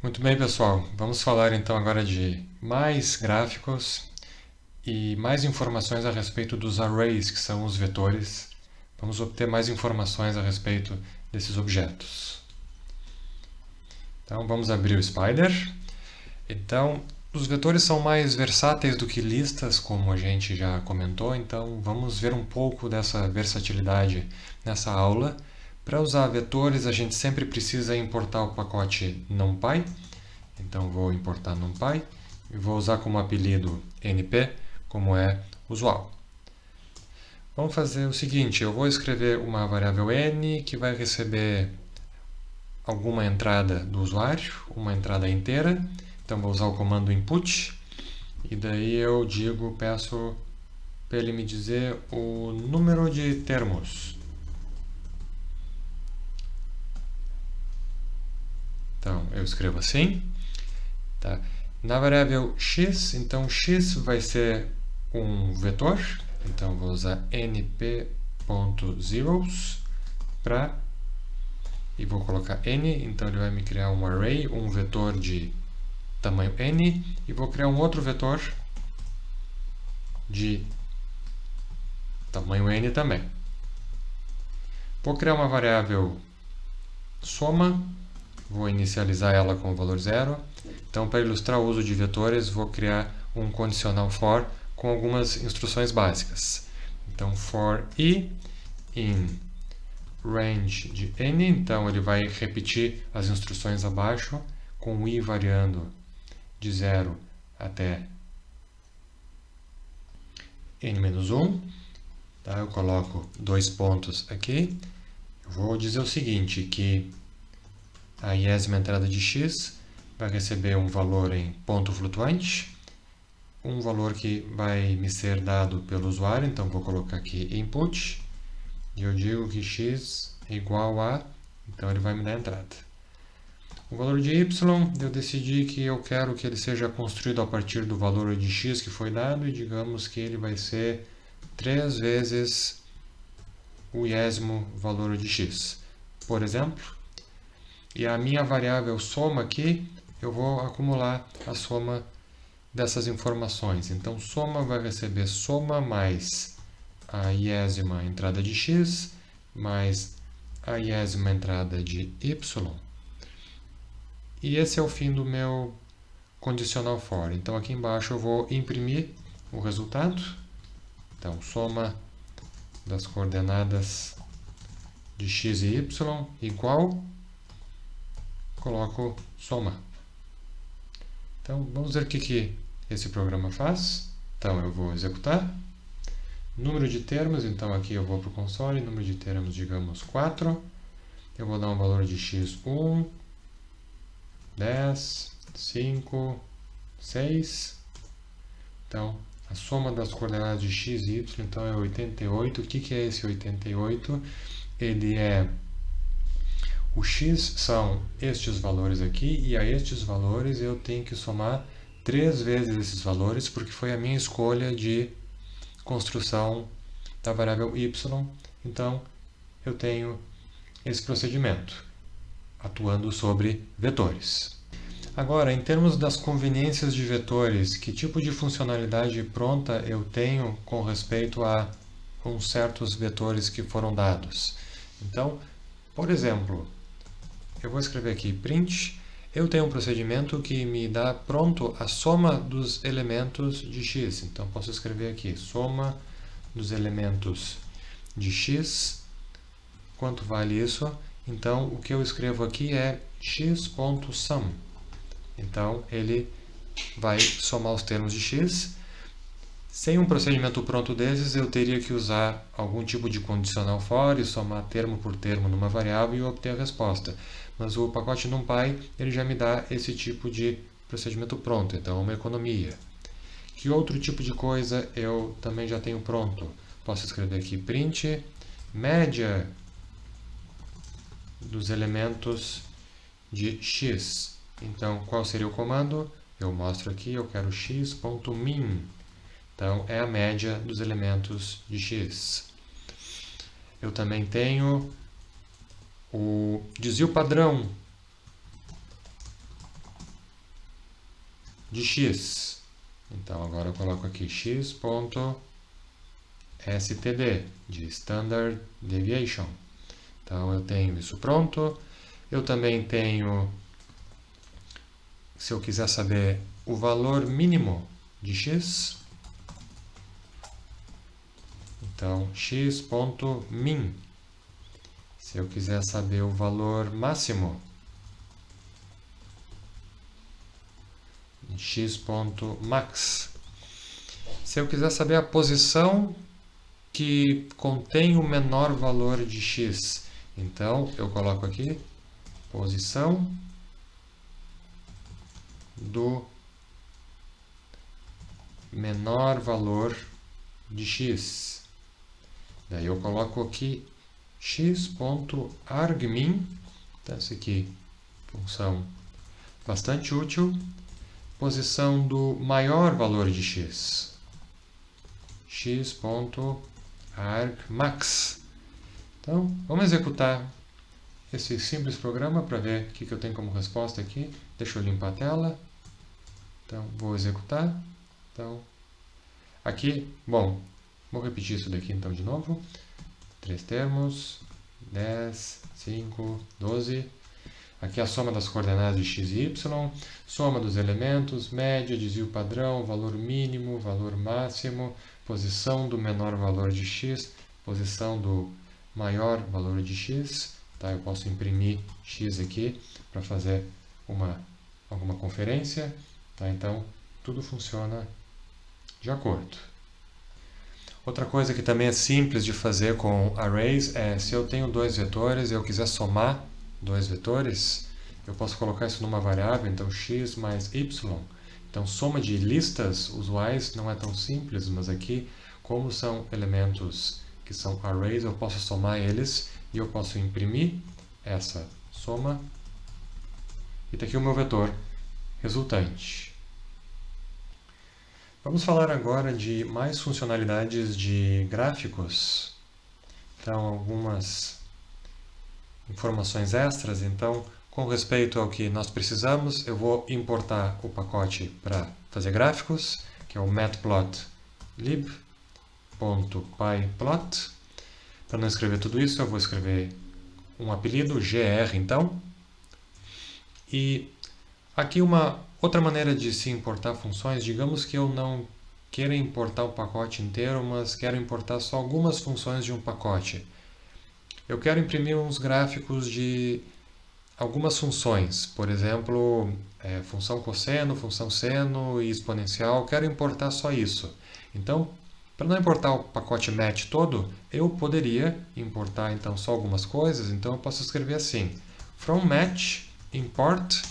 Muito bem, pessoal. Vamos falar então agora de mais gráficos e mais informações a respeito dos arrays, que são os vetores. Vamos obter mais informações a respeito desses objetos. Então, vamos abrir o Spider. Então, os vetores são mais versáteis do que listas, como a gente já comentou, então vamos ver um pouco dessa versatilidade nessa aula. Para usar vetores, a gente sempre precisa importar o pacote NumPy. Então vou importar NumPy e vou usar como apelido np, como é usual. Vamos fazer o seguinte, eu vou escrever uma variável n que vai receber alguma entrada do usuário, uma entrada inteira. Então vou usar o comando input e daí eu peço para ele me dizer o número de termos. Então eu escrevo assim. Tá? Na variável x, então x vai ser um vetor, então vou usar np.zeros e vou colocar n, então ele vai me criar um array, um vetor de tamanho n, e vou criar um outro vetor de tamanho n também. Vou criar uma variável soma, vou inicializar ela com o valor 0. Então, para ilustrar o uso de vetores, vou criar um condicional for com algumas instruções básicas. Então, for i in range de n, então ele vai repetir as instruções abaixo, com o i variando de 0 até n-1. Tá? Eu coloco 2 pontos aqui. Eu vou dizer o seguinte, que a iésima entrada de x vai receber um valor em ponto flutuante, um valor que vai me ser dado pelo usuário, então vou colocar aqui input, e eu digo que x é igual a, então ele vai me dar a entrada. O valor de y, eu decidi que eu quero que ele seja construído a partir do valor de x que foi dado, e digamos que ele vai ser 3 vezes o iésimo valor de x, por exemplo. E a minha variável soma aqui, eu vou acumular a soma dessas informações. Então, soma vai receber soma mais a iésima entrada de x, mais a iésima entrada de y. E esse é o fim do meu condicional for. Então, aqui embaixo eu vou imprimir o resultado. Então, soma das coordenadas de x e y igual, coloco soma. Então, vamos ver o que esse programa faz. Então, eu vou executar. Número de termos, então aqui eu vou para o console, número de termos, digamos, 4. Eu vou dar um valor de x 1, 10, 5, 6. Então, a soma das coordenadas de x e y, então, é 88. O que é esse 88? Ele é... O x são estes valores aqui, e a estes valores eu tenho que somar 3 vezes esses valores, porque foi a minha escolha de construção da variável y. Então, eu tenho esse procedimento, atuando sobre vetores. Agora, em termos das conveniências de vetores, que tipo de funcionalidade pronta eu tenho com respeito a uns certos vetores que foram dados? Então, por exemplo, eu vou escrever aqui print, eu tenho um procedimento que me dá pronto a soma dos elementos de x. Então, posso escrever aqui, soma dos elementos de x, quanto vale isso? Então, o que eu escrevo aqui é x.sum. Então, ele vai somar os termos de x. Sem um procedimento pronto desses, eu teria que usar algum tipo de condicional for e somar termo por termo numa variável e obter a resposta. Mas o pacote NumPy ele já me dá esse tipo de procedimento pronto, então é uma economia. Que outro tipo de coisa eu também já tenho pronto? Posso escrever aqui print média dos elementos de x. Então, qual seria o comando? Eu mostro aqui, eu quero x.min. Então, é a média dos elementos de x. Eu também tenho o desvio padrão. de x. Então, agora eu coloco aqui x.std, de Standard Deviation. Então, eu tenho isso pronto. Eu também tenho, se eu quiser saber o valor mínimo de x, então, x.min. Se eu quiser saber o valor máximo, x.max. Se eu quiser saber a posição que contém o menor valor de x, então eu coloco aqui posição do menor valor de x. Daí eu coloco aqui x.argmin, então essa aqui, função bastante útil, posição do maior valor de x, x.argmax. Então, vamos executar esse simples programa para ver o que eu tenho como resposta aqui. Deixa eu limpar a tela. Então, vou executar. Então, aqui, bom, vou repetir isso daqui então de novo. 3 termos, 10, 5, 12. Aqui a soma das coordenadas de x e y, soma dos elementos, média, desvio padrão, valor mínimo, valor máximo, posição do menor valor de x, posição do maior valor de x. Tá? Eu posso imprimir x aqui para fazer alguma conferência. Tá? Então, tudo funciona de acordo. Outra coisa que também é simples de fazer com arrays é, se eu tenho dois vetores e eu quiser somar dois vetores, eu posso colocar isso numa variável, então x mais y. Então, soma de listas usuais não é tão simples, mas aqui, como são elementos que são arrays, eu posso somar eles e eu posso imprimir essa soma. E está aqui o meu vetor resultante. Vamos falar agora de mais funcionalidades de gráficos. Então, algumas informações extras. Então, com respeito ao que nós precisamos, eu vou importar o pacote para fazer gráficos, que é o matplotlib.pyplot. Para não escrever tudo isso, eu vou escrever um apelido, gr, então. E aqui uma outra maneira de se importar funções, digamos que eu não queira importar o pacote inteiro, mas quero importar só algumas funções de um pacote. Eu quero imprimir uns gráficos de algumas funções, por exemplo, função cosseno, função seno e exponencial, quero importar só isso. Então, para não importar o pacote mat todo, eu poderia importar então só algumas coisas, então eu posso escrever assim, from mat import,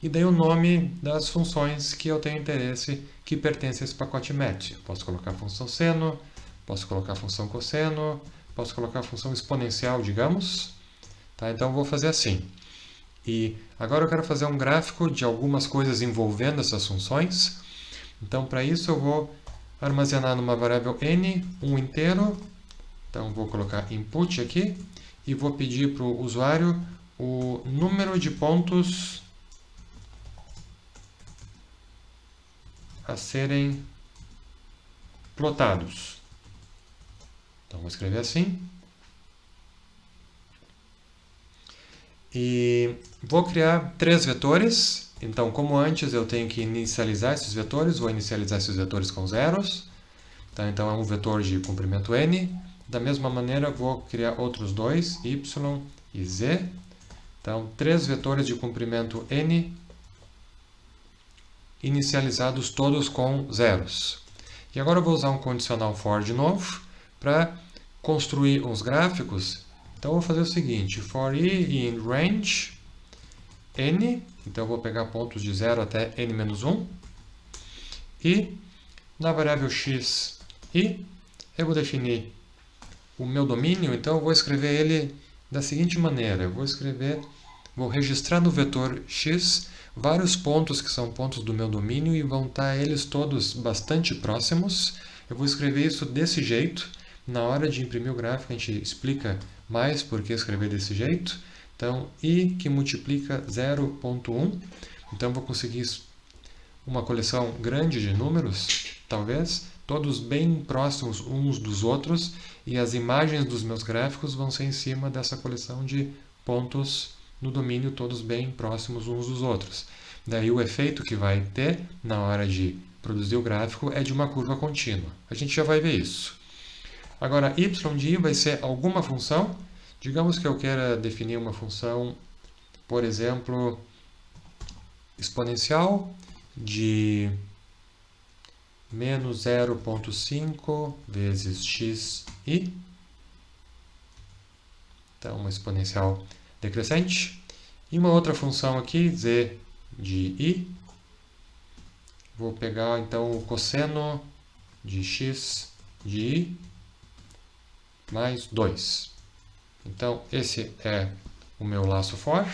e daí o nome das funções que eu tenho interesse que pertencem a esse pacote mat. Eu posso colocar a função seno, posso colocar a função cosseno, posso colocar a função exponencial, digamos. Tá? Então, eu vou fazer assim. E agora eu quero fazer um gráfico de algumas coisas envolvendo essas funções. Então, para isso, eu vou armazenar numa variável n um inteiro. Então, vou colocar input aqui e vou pedir para o usuário o número de pontos a serem plotados. Então, vou escrever assim. E vou criar 3 vetores. Então, como antes eu tenho que inicializar esses vetores, vou inicializar esses vetores com zeros. Tá? Então, é um vetor de comprimento n. Da mesma maneira, vou criar outros dois, y e z. Então, 3 vetores de comprimento n, inicializados todos com zeros. E agora eu vou usar um condicional for de novo, para construir uns gráficos. Então, eu vou fazer o seguinte, for i in range n, então eu vou pegar pontos de 0 até n-1, e na variável x i, eu vou definir o meu domínio, então eu vou escrever ele da seguinte maneira, vou registrar no vetor x vários pontos que são pontos do meu domínio e vão estar eles todos bastante próximos. Eu vou escrever isso desse jeito. Na hora de imprimir o gráfico, a gente explica mais por que escrever desse jeito. Então, i que multiplica 0.1. Então, vou conseguir uma coleção grande de números, talvez, todos bem próximos uns dos outros, e as imagens dos meus gráficos vão ser em cima dessa coleção de pontos no domínio, todos bem próximos uns dos outros. Daí o efeito que vai ter na hora de produzir o gráfico é de uma curva contínua. A gente já vai ver isso. Agora, y de i vai ser alguma função. Digamos que eu queira definir uma função, por exemplo, exponencial de menos 0,5 vezes xi. Então, uma exponencial decrescente. E uma outra função aqui, z de i. Vou pegar, então, o cosseno de x de i mais 2. Então, esse é o meu laço for.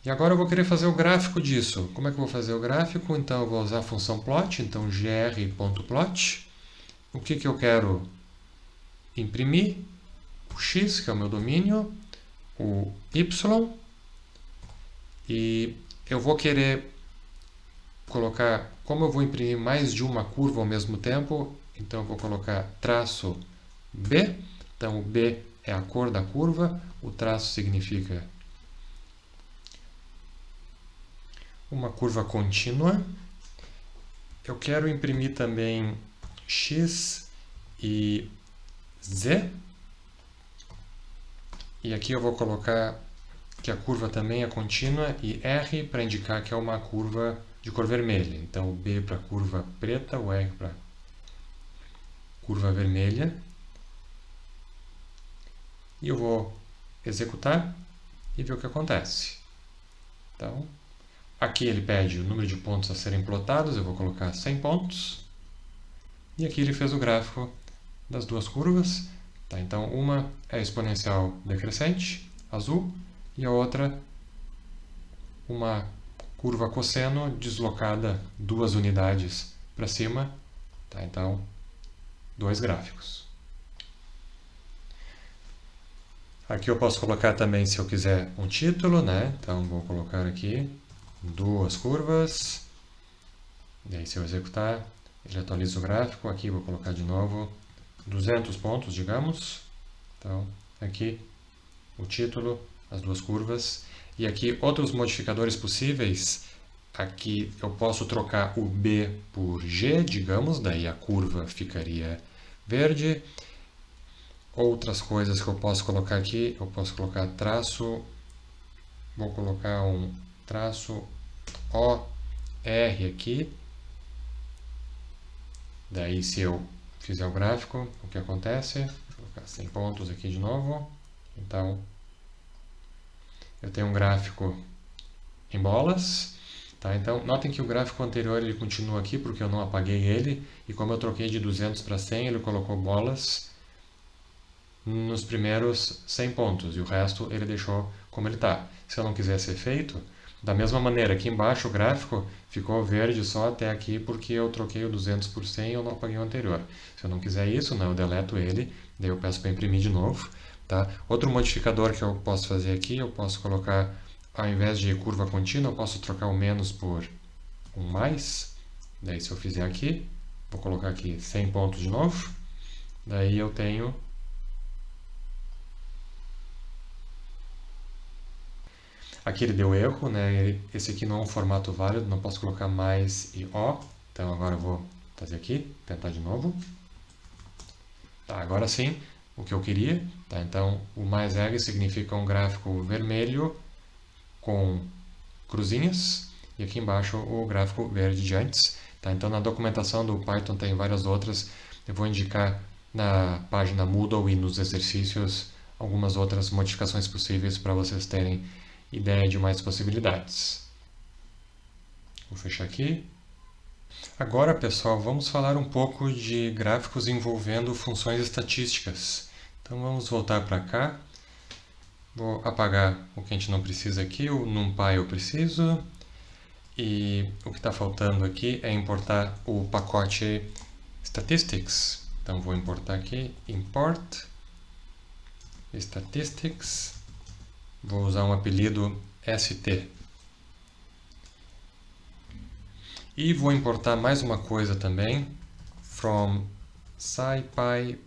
E agora eu vou querer fazer o gráfico disso. Como é que eu vou fazer o gráfico? Então, eu vou usar a função plot. Então, gr.plot. O que eu quero imprimir? O x, que é o meu domínio. O y. E eu vou querer colocar, como eu vou imprimir mais de uma curva ao mesmo tempo, então eu vou colocar traço B. Então, o B é a cor da curva, o traço significa uma curva contínua. Eu quero imprimir também x e z. E aqui eu vou colocar que a curva também é contínua e R para indicar que é uma curva de cor vermelha. Então, o B para curva preta, o R para curva vermelha. E eu vou executar e ver o que acontece. Então, aqui ele pede o número de pontos a serem plotados, eu vou colocar 100 pontos. E aqui ele fez o gráfico das duas curvas. Tá, então, uma é exponencial decrescente, azul, e a outra uma curva cosseno deslocada 2 unidades para cima. Tá, então, 2 gráficos. Aqui eu posso colocar também, se eu quiser, um título, né? Então, vou colocar aqui 2 curvas. E aí, se eu executar, ele atualiza o gráfico. Aqui vou colocar de novo 200 pontos, digamos. Então, aqui o título, as 2 curvas. E aqui outros modificadores possíveis. Aqui eu posso trocar o B por G, digamos, daí a curva ficaria verde. Outras coisas que eu posso colocar aqui, eu posso colocar traço, vou colocar um traço OR aqui. Daí, se eu fizer o gráfico, o que acontece? Vou colocar 100 pontos aqui de novo. Então, eu tenho um gráfico em bolas. Tá? Então, notem que o gráfico anterior ele continua aqui, porque eu não apaguei ele. E como eu troquei de 200 para 100, ele colocou bolas nos primeiros 100 pontos. E o resto ele deixou como ele está. Se eu não quiser ser feito, da mesma maneira, aqui embaixo o gráfico ficou verde só até aqui, porque eu troquei o 200 por 100 e eu não apaguei o anterior. Se eu não quiser isso, né, eu deleto ele, daí eu peço para imprimir de novo. Tá? Outro modificador que eu posso fazer aqui, eu posso colocar, ao invés de curva contínua, eu posso trocar o menos por um mais. Daí, se eu fizer aqui, vou colocar aqui 100 pontos de novo. Daí eu tenho aqui ele deu erro, né? Esse aqui não é um formato válido, não posso colocar mais e O. Então agora eu vou fazer aqui, tentar de novo. Tá, agora sim, o que eu queria. Tá, então o mais egg significa um gráfico vermelho com cruzinhas. E aqui embaixo o gráfico verde de antes. Tá, então na documentação do Python tem várias outras. Eu vou indicar na página Moodle e nos exercícios algumas outras modificações possíveis para vocês terem ideia de mais possibilidades. Vou fechar aqui. Agora, pessoal, vamos falar um pouco de gráficos envolvendo funções estatísticas. Então, vamos voltar para cá. Vou apagar o que a gente não precisa aqui, o NumPy eu preciso. E o que está faltando aqui é importar o pacote Statistics. Então, vou importar aqui, import Statistics. Vou usar um apelido ST. E vou importar mais uma coisa também, from scipy.stats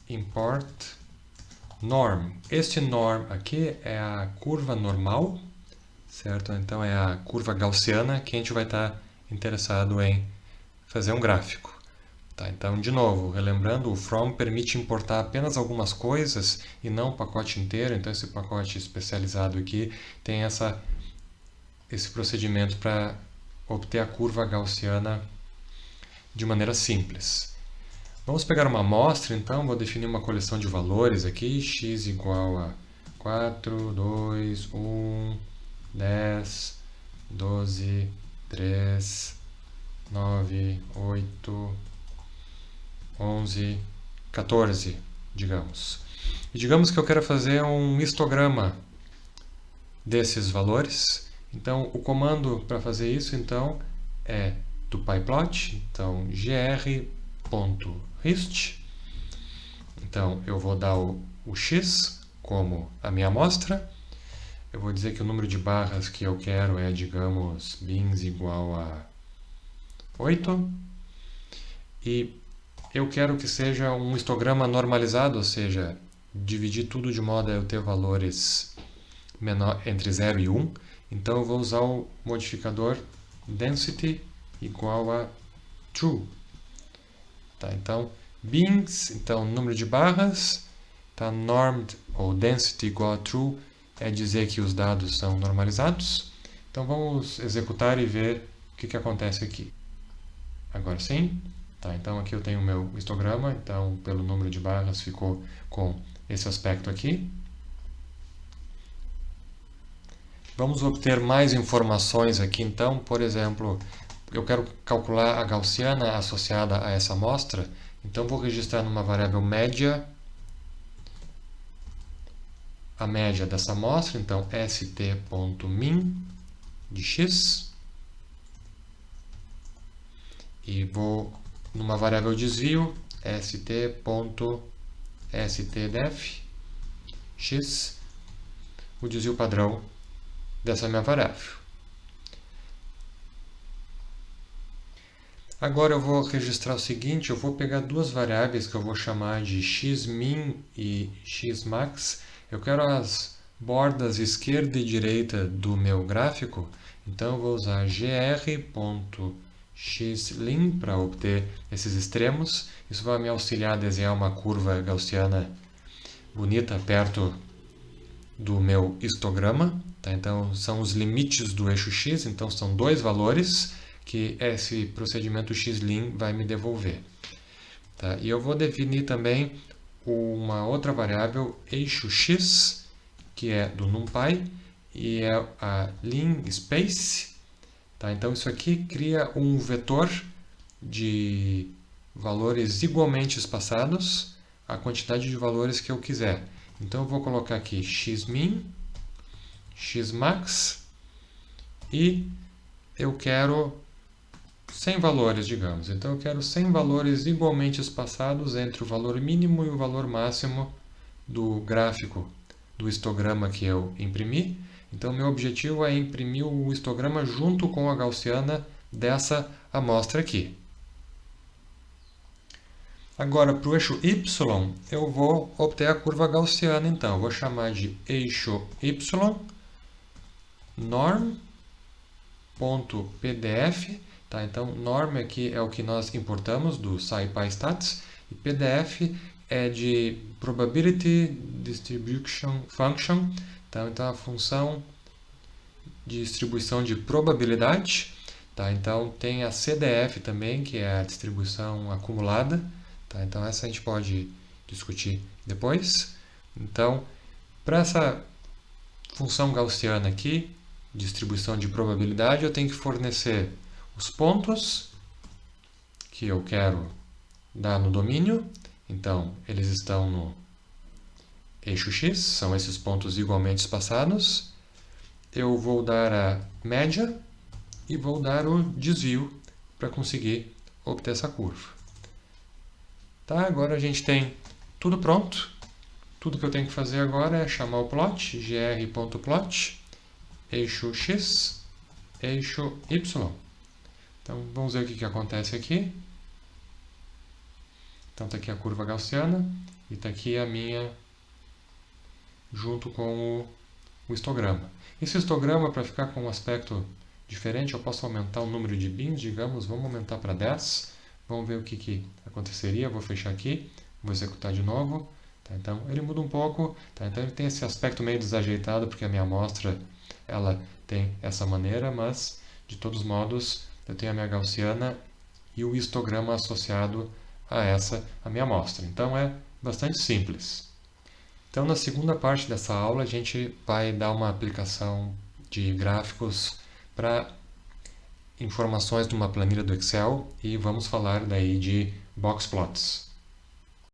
import norm. Este norm aqui é a curva normal, certo? Então é a curva gaussiana que a gente vai estar interessado em fazer um gráfico. Tá, então, de novo, relembrando, o from permite importar apenas algumas coisas e não o pacote inteiro. Então, esse pacote especializado aqui tem esse procedimento para obter a curva gaussiana de maneira simples. Vamos pegar uma amostra, então, vou definir uma coleção de valores aqui, x igual a 4, 2, 1, 10, 12, 3, 9, 8, 11, 14, digamos. E digamos que eu quero fazer um histograma desses valores. Então, o comando para fazer isso, então, é do pyplot, então gr.hist. Então, eu vou dar o x como a minha amostra. Eu vou dizer que o número de barras que eu quero é, digamos, bins igual a 8. E eu quero que seja um histograma normalizado, ou seja, dividir tudo de modo a eu ter valores entre 0 e 1. Então eu vou usar o modificador density igual a true. Tá, então, bins, então número de barras, tá, normed ou density igual a true é dizer que os dados são normalizados. Então vamos executar e ver o que acontece aqui. Agora sim. Tá, então aqui eu tenho o meu histograma, então pelo número de barras ficou com esse aspecto aqui. Vamos obter mais informações aqui então, por exemplo, eu quero calcular a gaussiana associada a essa amostra, então vou registrar numa variável média a média dessa amostra, então st.min de x, e vou numa variável desvio, st.stdef x, o desvio padrão dessa minha variável. Agora eu vou registrar o seguinte, eu vou pegar duas variáveis que eu vou chamar de xmin e xmax. Eu quero as bordas esquerda e direita do meu gráfico, então eu vou usar gr.xlim para obter esses extremos. Isso vai me auxiliar a desenhar uma curva gaussiana bonita perto do meu histograma. Tá? Então são os limites do eixo x, então são dois valores que esse procedimento xlim vai me devolver. Tá? E eu vou definir também uma outra variável, eixo x, que é do NumPy, e é a linspace. Tá? Então isso aqui cria um vetor de valores igualmente espaçados, a quantidade de valores que eu quiser. Então eu vou colocar aqui xmin, xmax, e eu quero 100 valores, digamos. Então eu quero 100 valores igualmente espaçados entre o valor mínimo e o valor máximo do gráfico do histograma que eu imprimi. Então meu objetivo é imprimir o histograma junto com a gaussiana dessa amostra aqui. Agora, para o eixo y, eu vou obter a curva gaussiana, então. Eu vou chamar de eixo y norm.pdf. Tá? Então, norm aqui é o que nós importamos do scipy.stats, e pdf é de probability distribution function. Tá? Então, a função de distribuição de probabilidade. Tá? Então, tem a cdf também, que é a distribuição acumulada. Tá? Então, essa a gente pode discutir depois. Então, para essa função gaussiana aqui, distribuição de probabilidade, eu tenho que fornecer os pontos que eu quero dar no domínio. Então, eles estão no eixo x, são esses pontos igualmente espaçados. Eu vou dar a média e vou dar o desvio para conseguir obter essa curva. Tá, agora a gente tem tudo pronto. Tudo que eu tenho que fazer agora é chamar o plot, gr.plot, eixo x, eixo Y. Então, vamos ver o que acontece aqui. Então, está aqui a curva gaussiana e está aqui a minha, junto com o histograma. Esse histograma, para ficar com um aspecto diferente, eu posso aumentar o número de bins, digamos, vamos aumentar para 10. Vamos ver o que aconteceria. Vou fechar aqui, vou executar de novo. Tá, então, ele muda um pouco. Tá, então, ele tem esse aspecto meio desajeitado, porque a minha amostra ela tem essa maneira, mas, de todos modos, eu tenho a minha gaussiana e o histograma associado a minha amostra. Então, é bastante simples. Então, na segunda parte dessa aula, a gente vai dar uma aplicação de gráficos para informações de uma planilha do Excel e vamos falar daí de box plots.